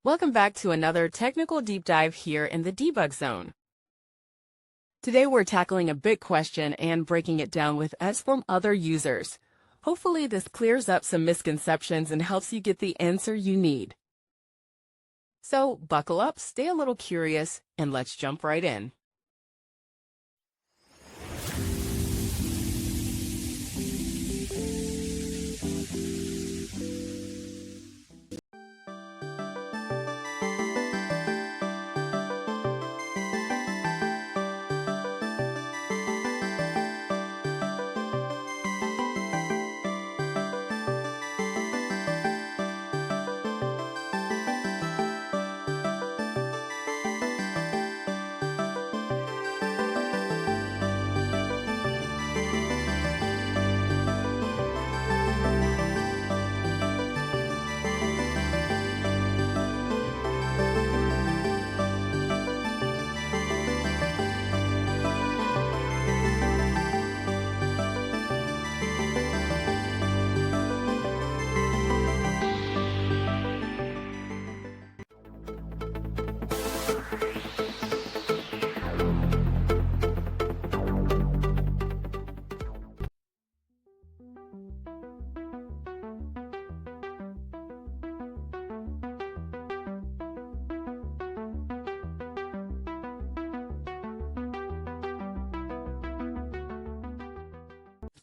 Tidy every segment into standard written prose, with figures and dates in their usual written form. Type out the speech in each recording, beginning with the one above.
Welcome back to another technical deep dive here in the debug zone. Today we're tackling a big question and breaking it down with us from other users. Hopefully this clears up some misconceptions and helps you get the answer you need. So buckle up, stay a little curious, and let's jump right in.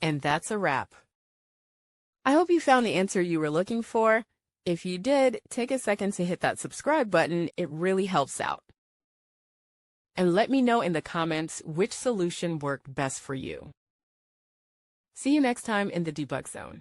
And that's a wrap. I hope you found the answer you were looking for. If you did, take a second to hit that subscribe button. It really helps out. And let me know in the comments which solution worked best for you. See you next time in the debug zone.